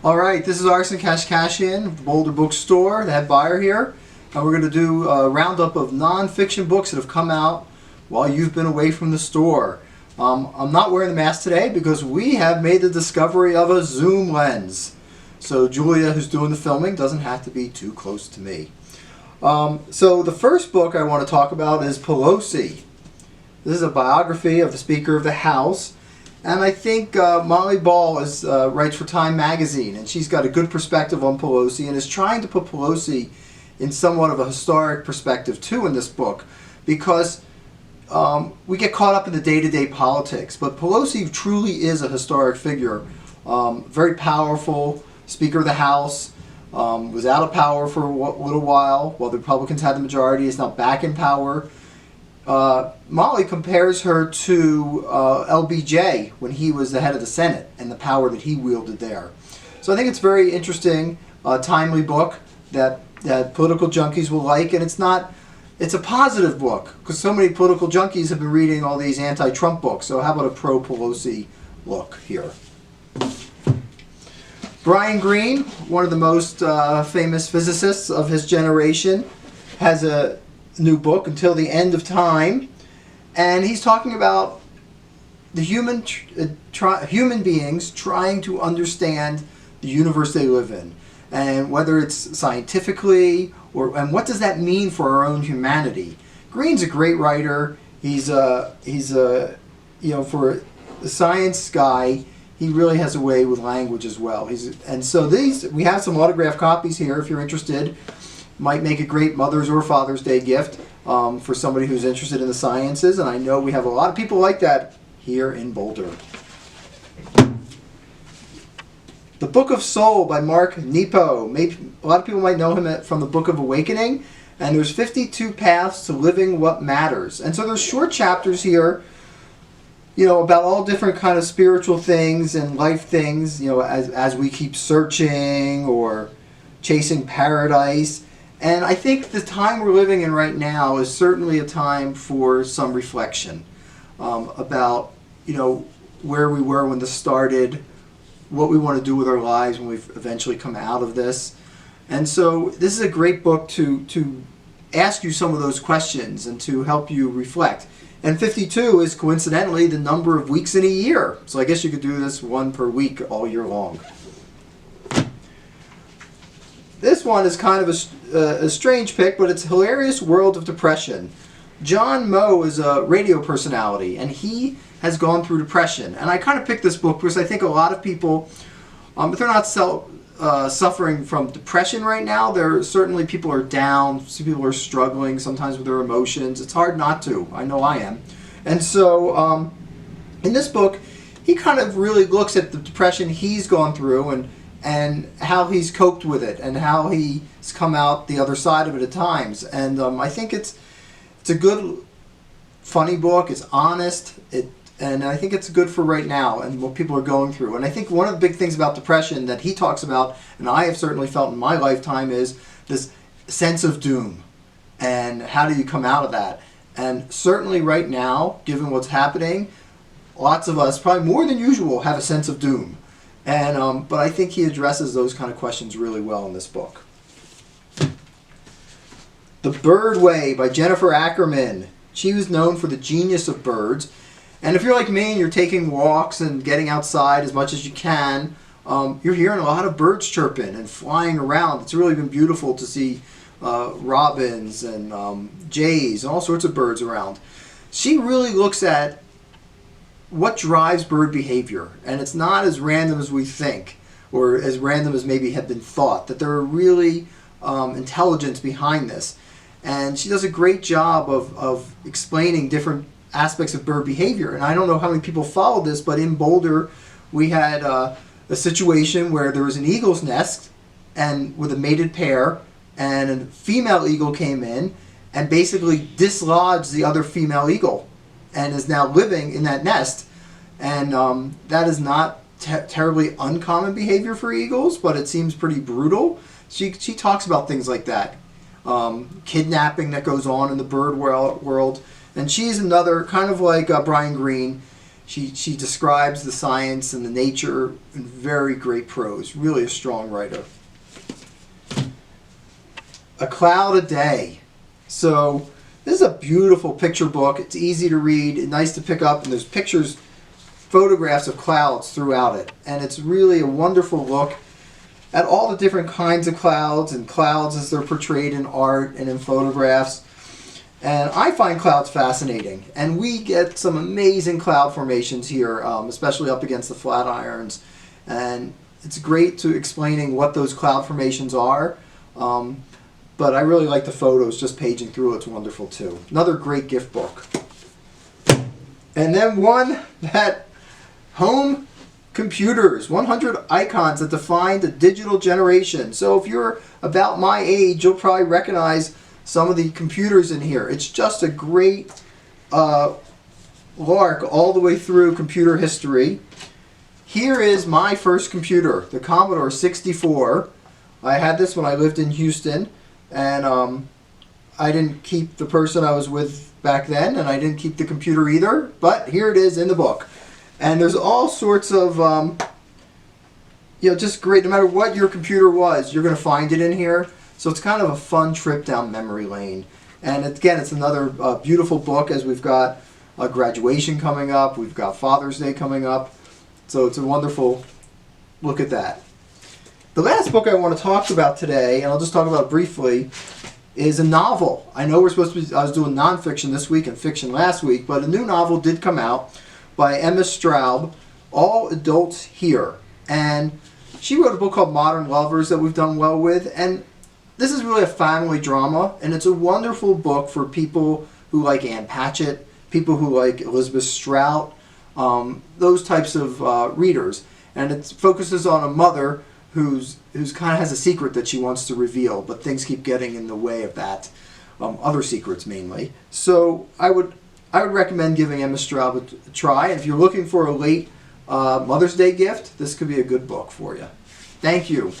All right, this is Arsen Cash In, Boulder Bookstore, the head buyer here. And we're going to do a roundup of non-fiction books that have come out while you've been away from the store. I'm not wearing the mask today because we have made the discovery of a zoom lens. So Julia, who's doing the filming, doesn't have to be too close to me. So the first book I want to talk about is Pelosi. This is a biography of the Speaker of the House. And I think Molly Ball writes for Time Magazine, and she's got a good perspective on Pelosi and is trying to put Pelosi in somewhat of a historic perspective too in this book, because we get caught up in the day-to-day politics. But Pelosi truly is a historic figure, very powerful, Speaker of the House, was out of power for a little while the Republicans had the majority, is now back in power. Molly compares her to LBJ when he was the head of the Senate and the power that he wielded there. So I think it's a very interesting, timely book that political junkies will like, and it's a positive book because so many political junkies have been reading all these anti-Trump books. So how about a pro-Pelosi look here? Brian Greene, one of the most famous physicists of his generation, has a new book, Until the End of Time, and he's talking about the human beings trying to understand the universe they live in, and whether it's scientifically and what does that mean for our own humanity. Greene's a great writer. He's for the science guy, he really has a way with language as well. And so we have some autographed copies here if you're interested. Might make a great Mother's or Father's Day gift for somebody who's interested in the sciences, and I know we have a lot of people like that here in Boulder. The Book of Seoul by Mark Nepo. Maybe a lot of people might know him from the Book of Awakening, and there's 52 paths to living what matters. And so there's short chapters here, about all different kind of spiritual things and life things, as we keep searching or chasing paradise. And I think the time we're living in right now is certainly a time for some reflection about, where we were when this started, what we want to do with our lives when we've eventually come out of this. And so this is a great book to ask you some of those questions and to help you reflect. And 52 is coincidentally the number of weeks in a year. So I guess you could do this one per week all year long. This one is kind of a strange pick, but it's Hilarious World of Depression. John Moe is a radio personality, and he has gone through depression. And I kind of picked this book because I think a lot of people, if they're not suffering from depression right now, certainly people are down, people are struggling sometimes with their emotions. It's hard not to. I know I am. And so in this book, he kind of really looks at the depression he's gone through and how he's coped with it and how he's come out the other side of it at times. And I think it's a good, funny book. It's honest. And I think it's good for right now and what people are going through. And I think one of the big things about depression that he talks about, and I have certainly felt in my lifetime, is this sense of doom. And how do you come out of that? And certainly right now, given what's happening, lots of us, probably more than usual, have a sense of doom. And but I think he addresses those kind of questions really well in this book. The Bird Way by Jennifer Ackerman. She was known for the genius of birds. And if you're like me and you're taking walks and getting outside as much as you can, you're hearing a lot of birds chirping and flying around. It's really been beautiful to see robins and jays and all sorts of birds around. She really looks at what drives bird behavior, and it's not as random as we think, or as random as maybe had been thought, that there are really intelligence behind this. And she does a great job of explaining different aspects of bird behavior. And I don't know how many people followed this, but in Boulder we had a situation where there was an eagle's nest and with a mated pair, and a female eagle came in and basically dislodged the other female eagle and is now living in that nest. And that is not terribly uncommon behavior for eagles, but it seems pretty brutal. She talks about things like that, kidnapping that goes on in the bird world. And she's another, kind of like Brian Greene, She describes the science and the nature in very great prose. Really a strong writer. A Cloud a Day. So this is a beautiful picture book. It's easy to read, nice to pick up, and there's pictures, photographs of clouds throughout it. And it's really a wonderful look at all the different kinds of clouds and clouds as they're portrayed in art and in photographs. And I find clouds fascinating. And we get some amazing cloud formations here, especially up against the Flatirons. And it's great to explaining what those cloud formations are. But I really like the photos, just paging through it's wonderful too. Another great gift book. And then one that home computers, 100 icons that define the digital generation. So if you're about my age, you'll probably recognize some of the computers in here. It's just a great lark all the way through computer history. Here is my first computer, the Commodore 64. I had this when I lived in Houston, and I didn't keep the person I was with back then, and I didn't keep the computer either, but here it is in the book. And there's all sorts of, just great, no matter what your computer was, you're going to find it in here. So it's kind of a fun trip down memory lane. And again, it's another beautiful book, as we've got a graduation coming up, we've got Father's Day coming up. So it's a wonderful look at that. The last book I want to talk about today, and I'll just talk about it briefly, is a novel. I know we're supposed to be, I was doing nonfiction this week and fiction last week, but a new novel did come out by Emma Straub, All Adults Here. And she wrote a book called Modern Lovers that we've done well with. And this is really a family drama, and it's a wonderful book for people who like Ann Patchett, people who like Elizabeth Strout, those types of readers. And it focuses on a mother who's kind of has a secret that she wants to reveal, but things keep getting in the way of that, other secrets mainly. So I would recommend giving Emma Straub a try. And if you're looking for a late Mother's Day gift, this could be a good book for you. Thank you.